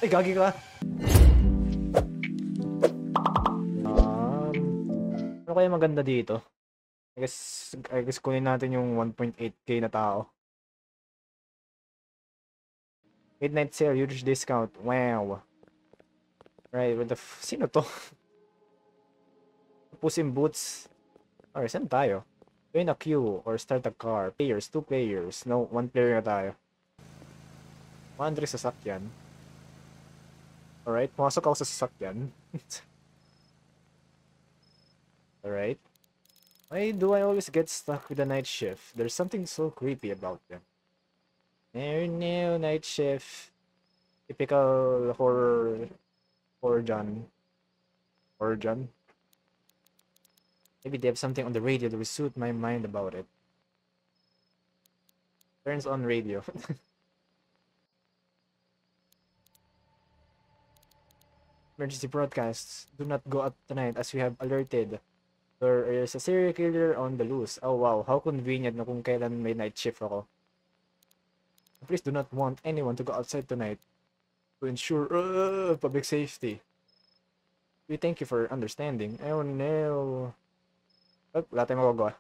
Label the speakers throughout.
Speaker 1: Ay, gagi ka. Ano kaya maganda dito? I guess kunin natin yung 1.8k na tao. Midnight sale, huge discount. Wow. Right, with the sino to? Puss in Boots. Alright, saan tayo? Join a queue or start a car. Players, 2 players. No, 1 player na tayo. 100 sasakyan. Alright, pumasok ako sa sasakyan. Alright. Why do I always get stuck with the night shift? There's something so creepy about them. No, night shift. Typical horror John. Horror John. Maybe they have something on the radio that will suit my mind about it. Turns on radio. Emergency broadcasts. Do not go out tonight as we have alerted. There is a serial killer on the loose. Oh wow, how convenient na kung kailan may night shift ako. Please do not want anyone to go outside tonight to ensure public safety. We thank you for understanding. Oh no. Oh, wala tayong magagawa.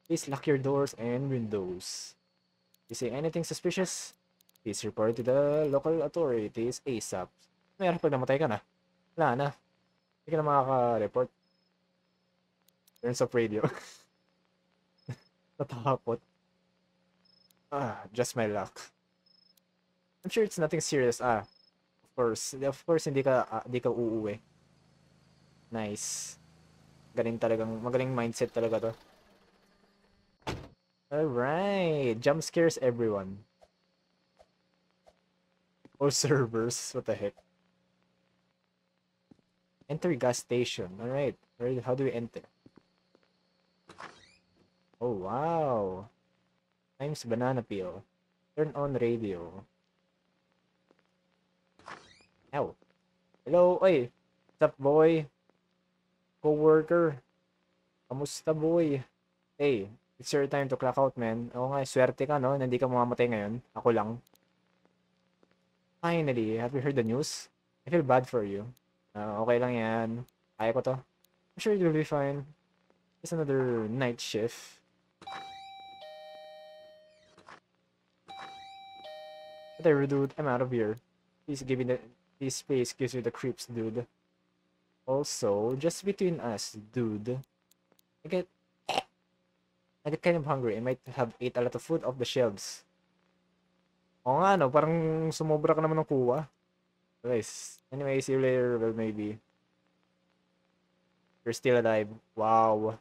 Speaker 1: Please lock your doors and windows. If you see anything suspicious, please report to the local authorities ASAP. Mayroon pag namatay ka na. Wala na. Hindi ka na makaka-report. Turns off radio. Natakot. Just my luck. I'm sure it's nothing serious. Of course, hindi ka uuwi. Nice. Magaling mindset talaga to. Alright, jump scares everyone. Or servers, what the heck. Enter gas station. Alright, how do we enter? Oh, wow. Times banana peel. Turn on radio. Ow. Hello, oy. What's up, boy? Co-worker. Kamusta, boy? Hey, it's your time to clock out, man. Oo nga, swerte ka, no? Hindi ka mamamatay ngayon. Ako lang. Finally, have you heard the news? I feel bad for you. Okay lang yan. Kaya ko to. I'm sure you'll be fine. It's another night shift. Whatever, dude. I'm out of here. This space gives you the creeps, dude. Also, just between us, dude. I get kind of hungry. I might have ate a lot of food off the shelves. Oo nga, no? Parang sumobra ka naman ng kuha. Guys, anyway, see you later. Well, maybe. You're still alive. Wow.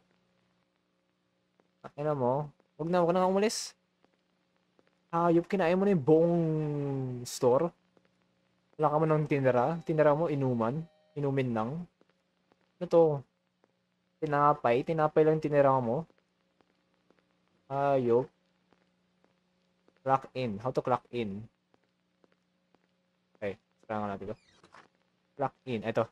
Speaker 1: Ano mo? Huwag na nga umalis. Hayop, kinain mo na yung buong store. Wala ka mo nang tinira. Tinira mo, inuman. Inumin lang. Ano to? Tinapay. Tinapay lang tinira mo. Hayop. Clock in. How to clock in? Okay. Sarangan natin ito. Clock in. Ito.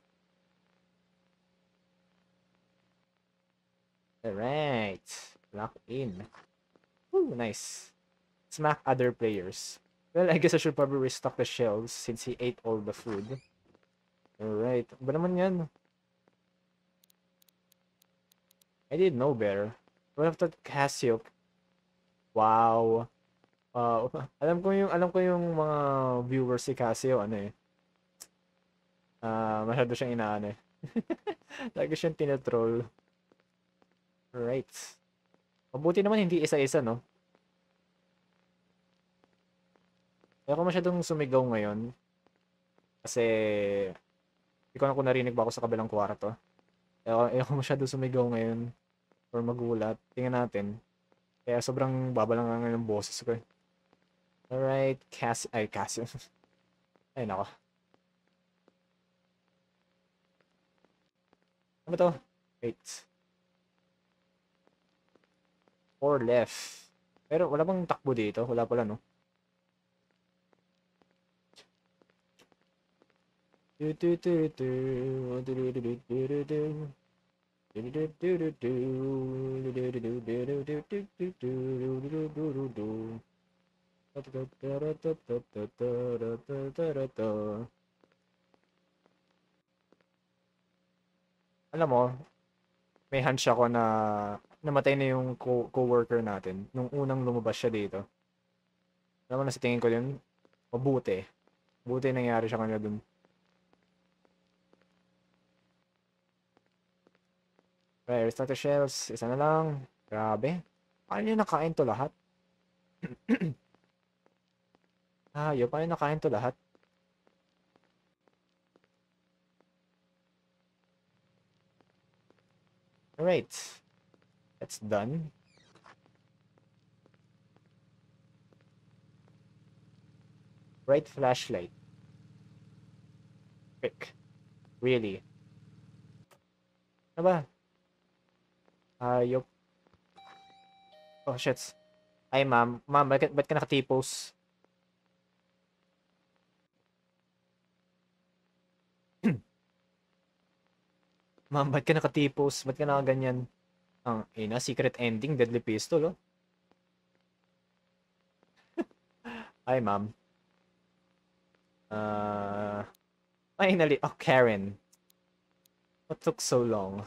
Speaker 1: Alright. Clock in. Ooh, nice. Smack other players. Well, I guess I should probably restock the shelves since he ate all the food. Alright. Ba naman yan? I didn't know better. What of that Casio? Wow. Alam ko yung mga viewers si Casio, ano eh. Masyado siyang inaano eh. Lagi siyang tinatroll. Right. Mabuti naman hindi isa-isa, no? Kaya ako masyadong sumigaw ngayon. Kasi, hindi ko na kung narinig ba ako sa kabilang kwarto. Kaya ako masyadong sumigaw ngayon. Or magulat. Tingnan natin. Kaya sobrang baba lang ngayon ng boses ko eh. Alright, Casio. Ay, nako. Ano to? Wait. 4 left. Pero wala bang takbo dito? Wala pala, no? Alam mo, may hunch ako na namatay na yung co-worker natin nung unang lumabas siya dito. Alam mo na sa tingin ko yun, mabuti. Mabuti nangyari siya kanila dun. Okay, restart the shells. Isa na lang. Grabe. Paano niya nakain to lahat? Paano nakain to lahat? Alright. That's done. Bright flashlight. Quick. Really? Ano ba? Hayop. Oh, shit. Ay, ma'am. Ma'am, ba't ka nakatipos? Ma'am, ba't ka nakatipos? Ba't ka nakaganyan? Ang ina, secret ending, deadly pistol, oh. Ay, ma'am. Finally. Oh, Karen. What took so long?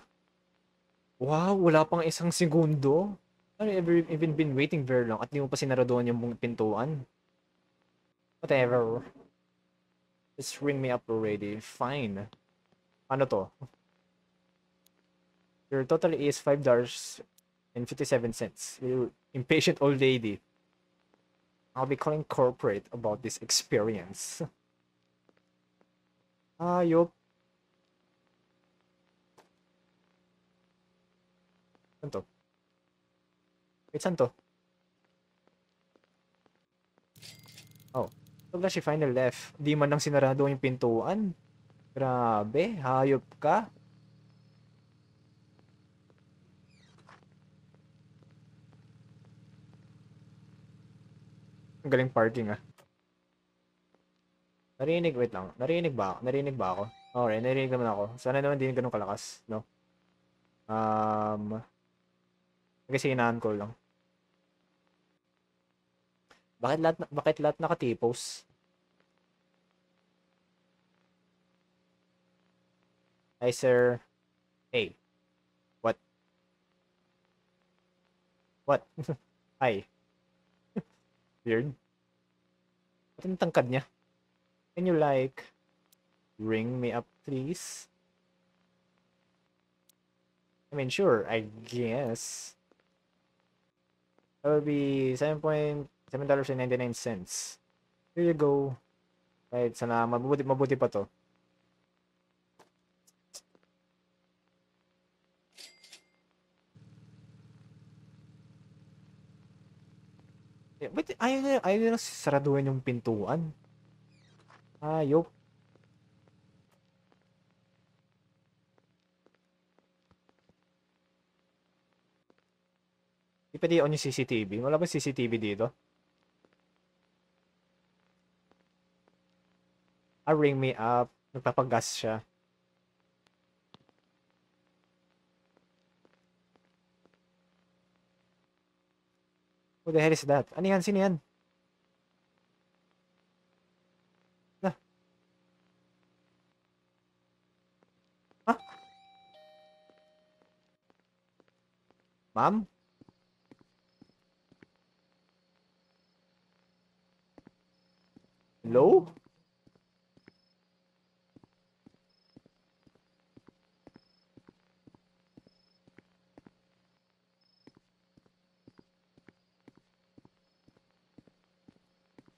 Speaker 1: Wow, wala pang isang segundo. Ano, even been waiting very long at di mo pa sinaraduhan yung pintuan. Whatever. Just ring me up already. Fine. Ano to? Your total is $5.57. You impatient old lady. I'll be calling corporate about this experience. Ayop. Saan to? Wait, saan to? Oh. So she finally left. Di man lang sinarado yung pintuan. Grabe, hayop ka. Ang galing parking ah. Wait lang. Narinig ba ako? Okay, narinig naman ako. Sana naman hindi ganun kalakas, no? Kasi hinaan ko lang. Bakit lahat nakatipos? Hi, sir. Hey. What? What? Hi. Weird. Ba't ang tangkad niya? Can you like ring me up, please? I mean, sure, I guess. That will be $7.99. Here you go. Right, sana mabuti pa to. Ba't ayaw nyo na saraduhin yung pintuan? Ayop. Di pwede on yung CCTV. Wala ba CCTV dito? Ring me up. Nagpapagas siya. Who the hell is that? Ano yan? Sino yan? Na. Ha? Ma'am? Hello?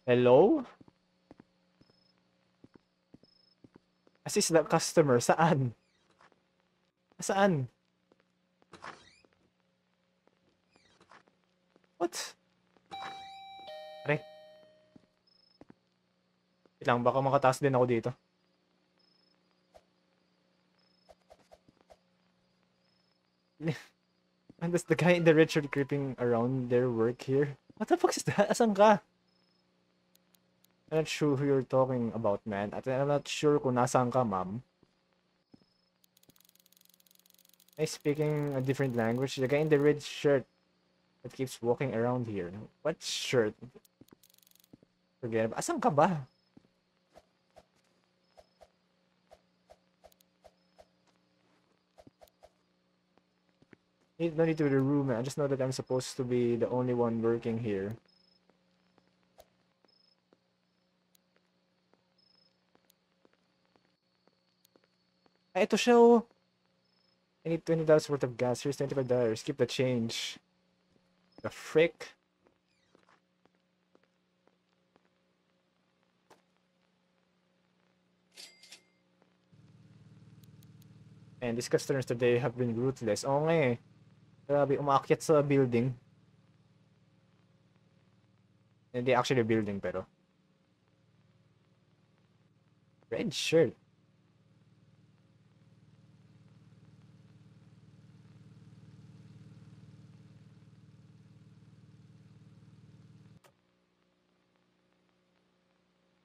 Speaker 1: Hello? Assist the customer. Saan? Saan? What? Aray. Wait lang, baka makataas din ako dito. And that's the guy in the red shirt creeping around their work here. What the fuck is that? Asan ka? I'm not sure who you're talking about, man. At I'm not sure kung nasaan ka, ma'am. I'm speaking a different language. The guy in the red shirt that keeps walking around here. What shirt? Forget about. Asan ka ba? No need to be the room. I just know that I'm supposed to be the only one working here. Ah, ito siya oh. I need $20 worth of gas. Here's $25. Keep the change. The frick? And these customers today have been ruthless. Oo nga eh. Grabe, umaakyat sa building. Hindi actually building pero. Red shirt.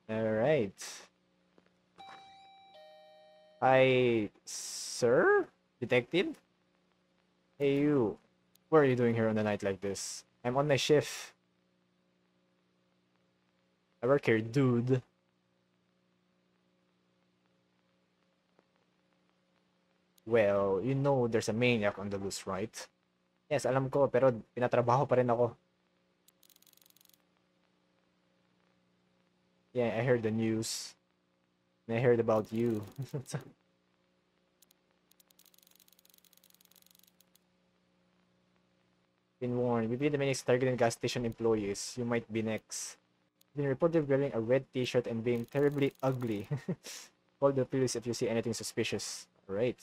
Speaker 1: Alright. Hi, sir? Detective? Hey you. What are you doing here on a night like this? I'm on my shift. I work here, dude. Well, you know there's a maniac on the loose, right? Yes, alam ko, pero pinatrabaho pa rin ako. Yeah, I heard the news. And I heard about you. Been warned. We be the maniacs targeting gas station employees. You might be next. Been reported wearing a red t-shirt and being terribly ugly. Call the police if you see anything suspicious. Alright.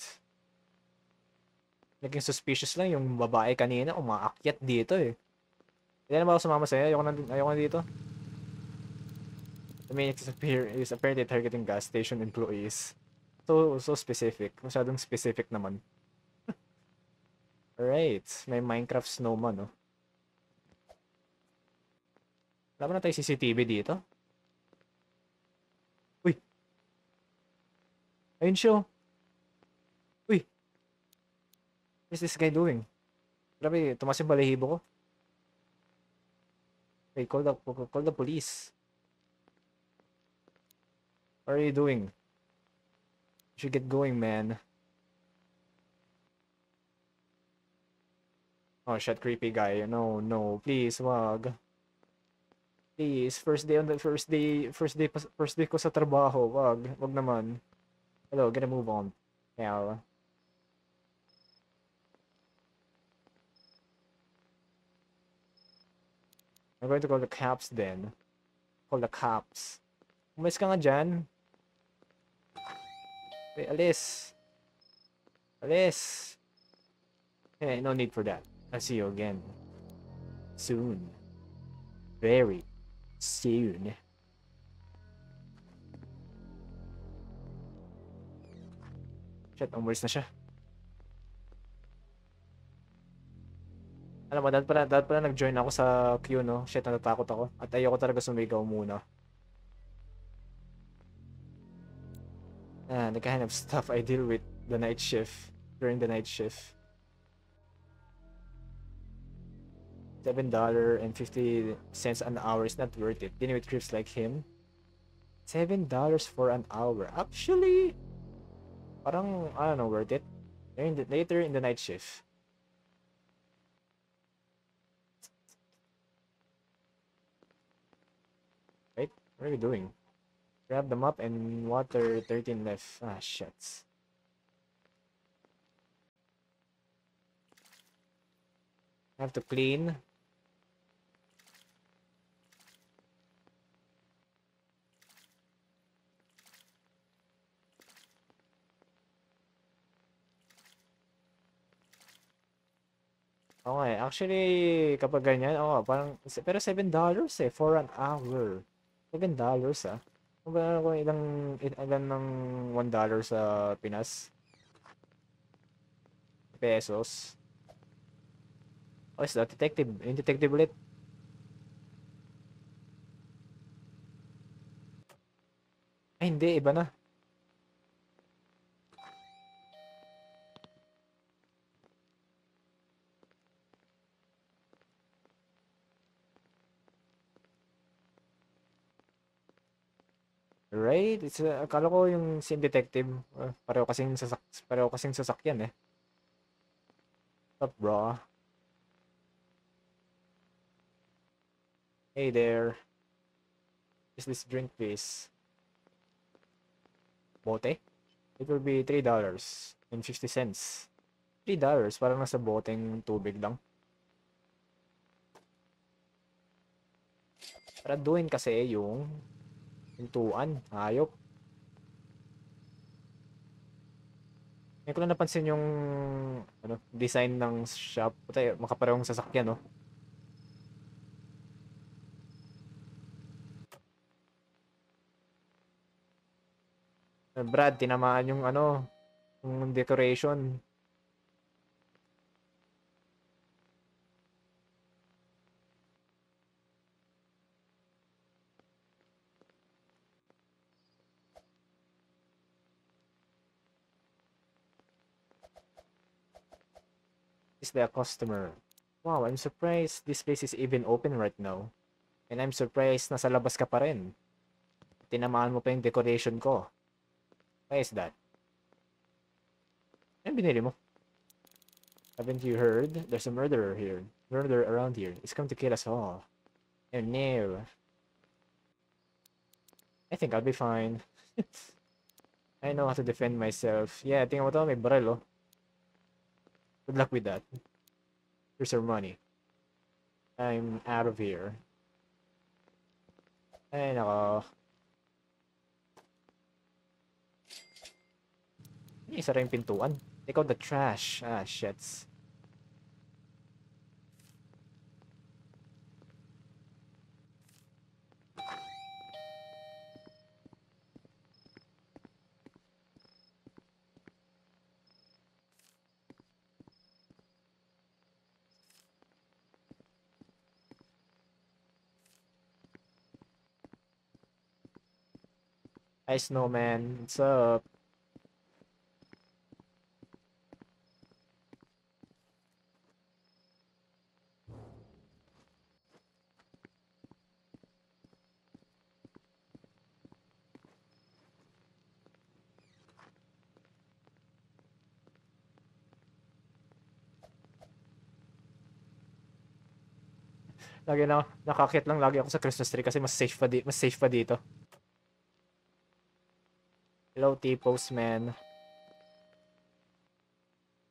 Speaker 1: Naging suspicious lang yung babae kanina, umaakyat dito eh. Hindi na ba ako sumama sa'yo? Ayoko na dito. The maniac is apparently targeting gas station employees. So specific. Masyadong specific naman. Alright. May Minecraft snowman, oh. Wala ba na tayo CCTV dito? Uy! Ayun siya, oh. Uy! What is this guy doing? Grabe, tumas yung balahibo ko. Hey, call the police. What are you doing? You should get going, man. Oh shit, creepy guy. No, please, wag. Please, first day ko sa trabaho. Wag naman. Hello, gonna move on. Hell. I'm going to call the cops then. Call the cops. Umalis ka nga dyan. Wait, alis. Alis. Hey, no need for that. I'll see you again. Soon. Very soon. Shit, umalis na siya. Alam mo, dapat pala nag-join ako sa queue, no? Shit, natatakot ako. At ayoko talaga sumigaw muna. The kind of stuff I deal with the night shift. During the night shift. $7.50 an hour is not worth it. Dealing with creeps like him. $7 for an hour. Actually, parang, I don't know, worth it. Later in the night shift. Right? What are you doing? Grab the map and water 13 left. Ah, shit. I have to clean. Okay, actually, kapag ganyan, parang, pero $7 eh, for an hour. $7 ah. Kung ba kung ilan ng $1 sa Pinas? Pesos. Oh, is that detective? Yung detective ulit. Ay, hindi, iba na. Right? Akala ko yung same detective. Pareho kasing sasakyan eh. What's up, bro? Hey there. Is this drink, please? Bote? It will be $3.50. $3, parang nasa boteng tubig lang. Paraduin kasi yung pintuan. Hayop. Ngayon ko lang napansin yung design ng shop. Puta, makaparehong sasakyan, no? Brad, tinamaan yung yung decoration. Is there a customer? Wow, I'm surprised this place is even open right now. And I'm surprised nasa labas ka pa rin. Tinamaan mo pa yung decoration ko. Why is that? Ano binili mo? Haven't you heard? There's a murderer here. Murderer around here. He's come to kill us all. Oh no. I think I'll be fine. I know how to defend myself. Yeah, tingnan mo to, may barrel, oh. Good luck with that. Here's your money. I'm out of here. Ay, nako. Isa rin yung pintuan. Take out the trash. Ah, shits. Hi, Snowman. What's up? Lagi na nakakit lang lagi ako sa Christmas tree kasi mas safe pa dito. Hello, T-Postman.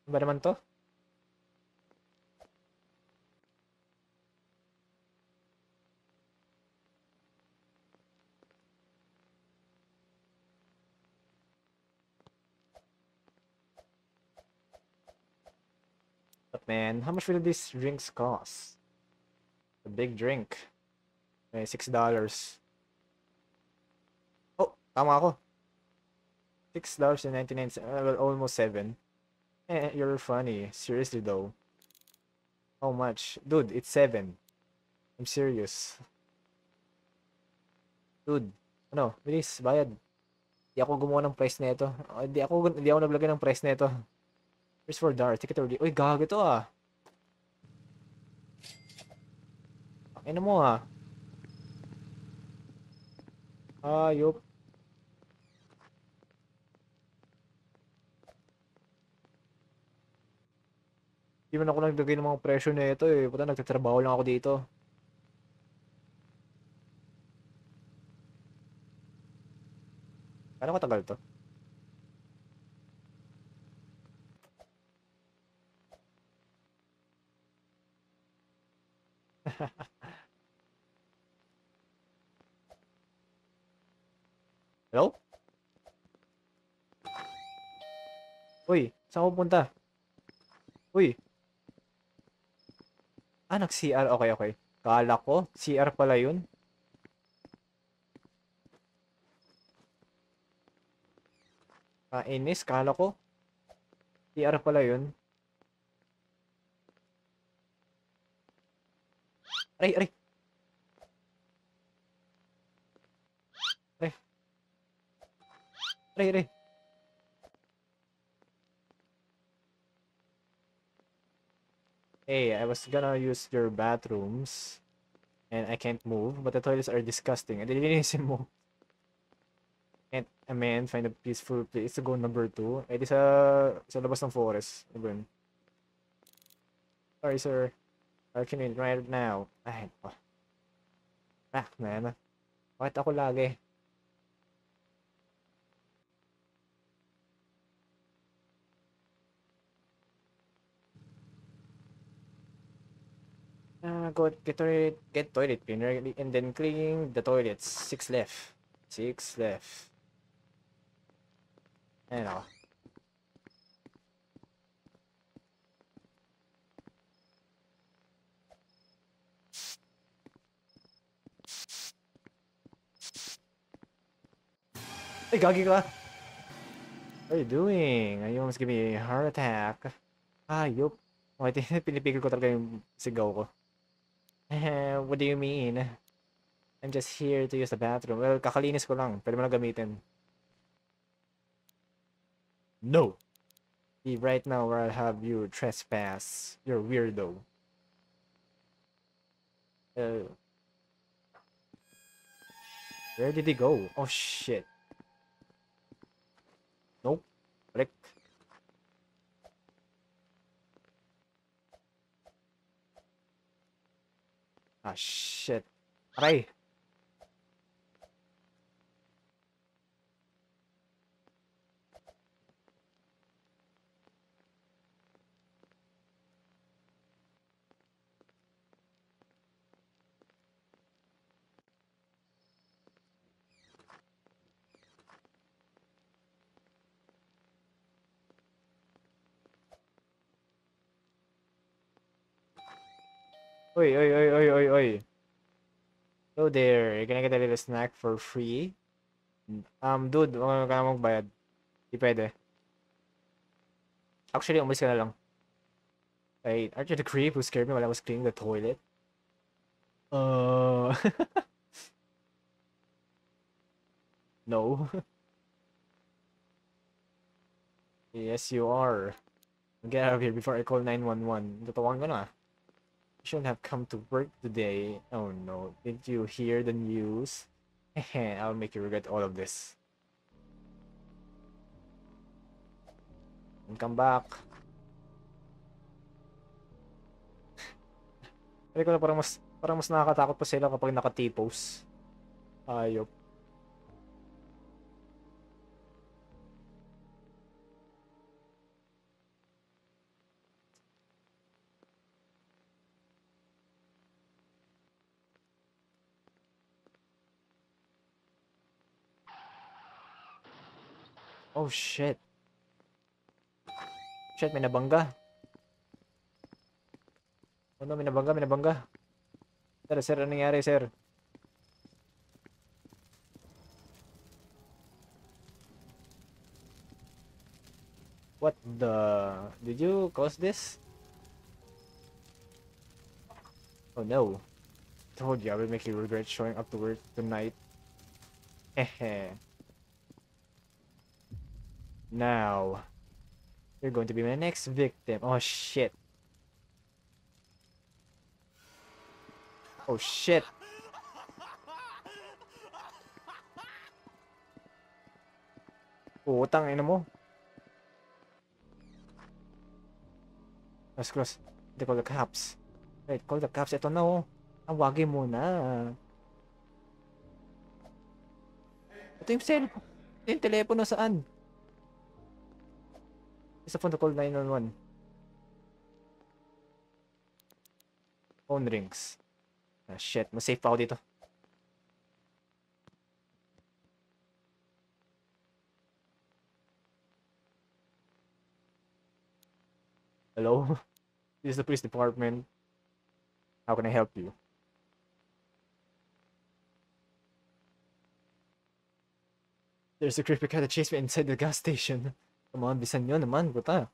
Speaker 1: Ano ba naman to? But man, how much will these drinks cost? A big drink. May $6. Oh, tama ako. $6.99. Well, almost 7. You're funny. Seriously though. How much? Dude, it's 7. I'm serious. Dude, bilis, bayad. Di ako gumawa ng price nito. Di ako naglagay ng price nito. Here's for Dar. Ticket already. Uy, gago to ah. Ano mo ah. Ayop. Di man ako naglagay ng mga presyo na ito eh. Puta, nagtatrabaho lang ako dito. Paano katagal to? Hello? Uy, saan ko pupunta? Uy. Nag-CR. Okay, okay. Kala ko, CR pala yun. Inis, kala ko. CR pala yun. Aray, aray. Aray. Aray, aray. Hey, I was gonna use your bathrooms and I can't move, but the toilets are disgusting. Lilinisin mo. Can't a man find a peaceful place to go number 2? Eh di sa labas ng forest. Ano ba yun? Sorry, sir. Parking it right now. Ay, oh. Man. Bakit ako lagi? Go get toilet cleaner and then clean the toilets. 6 left. 6 left. Ayun ako. Ay, gagi ka! What are you doing? You almost give me a heart attack. Yup. Okay, pinipigil ko talaga yung sigaw ko. What do you mean? I'm just here to use the bathroom. Well, kakalinis ko lang. Pwede mo na gamitin. No! Be right now or I'll have you trespass. You're weirdo. Where did he go? Oh, shit. Nope. Balik. Shit. Aray! Oy, oy, oy, oy, oy, oy. Hello there. You're gonna get a little snack for free? Dude, ka na magbayad. Di pwede. Actually, umalis ka na lang. Wait, aren't you the creep who scared me while I was cleaning the toilet? No. Yes, you are. Get out of here before I call 911. Tatawagan ko na. You shouldn't have come to work today. Oh no, did you hear the news? I'll make you regret all of this. And come back. Hindi ko na parang mas nakakatakot pa sila kapag naka-T-pose. Ayop. Oh shit. Shit, may nabangga. Oh no, may nabangga. Sir, ano nangyari, sir? What the... Did you cause this? Oh no. Told you I will make you regret showing up to work tonight. Hehe. Now, you're going to be my next victim. Oh shit. Oh shit. Utang ina mo. Let's close. They call the cops. Wait, call the cops. Ito na oh. Awagin mo na. Ito yung cellphone. Ito yung telepono saan? It's a phone to call 911. Phone rings. Shit. Mas safe pa ako dito. Hello? This is the police department. How can I help you? There's a creepy cat that chased me inside the gas station. Come on, bisan nyo naman, buta.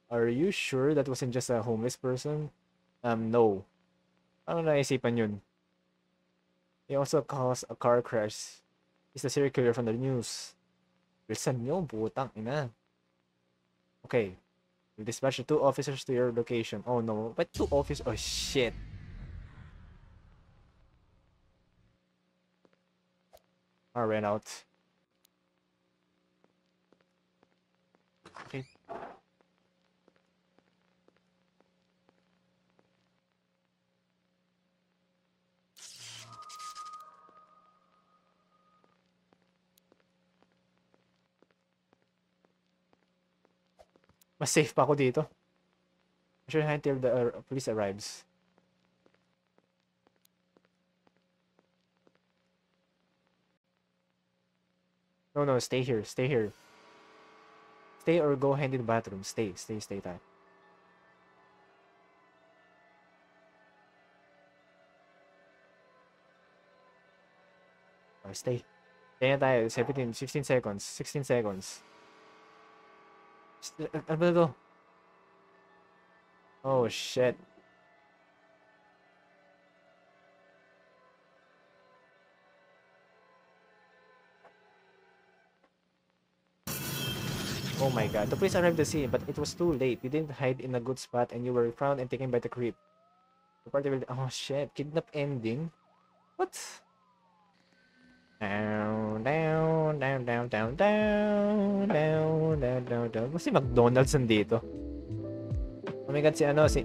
Speaker 1: Are you sure that wasn't just a homeless person? No. Ano naisipan yun? He also caused a car crash. He's the serial killer from the news. Bilisan nyo, butang ina. Okay. We'll dispatch the 2 officers to your location. Oh no. But 2 officers? Oh shit. Ran out. Okay. Mas safe pa ako dito. I should hide till the police arrives. No, stay here. Stay here. Stay or go hand in the bathroom. Stay tayo. Stay. Stay na tayo. 15 seconds. 16 seconds. Ano ba ito? Oh, shit. Oh my god. The police arrived at the scene, but it was too late. You didn't hide in a good spot and you were found and taken by the creep. The party will... Oh shit. Kidnap ending? What? Down. Kasi McDonald's nandito. Oh my god, si ano, si...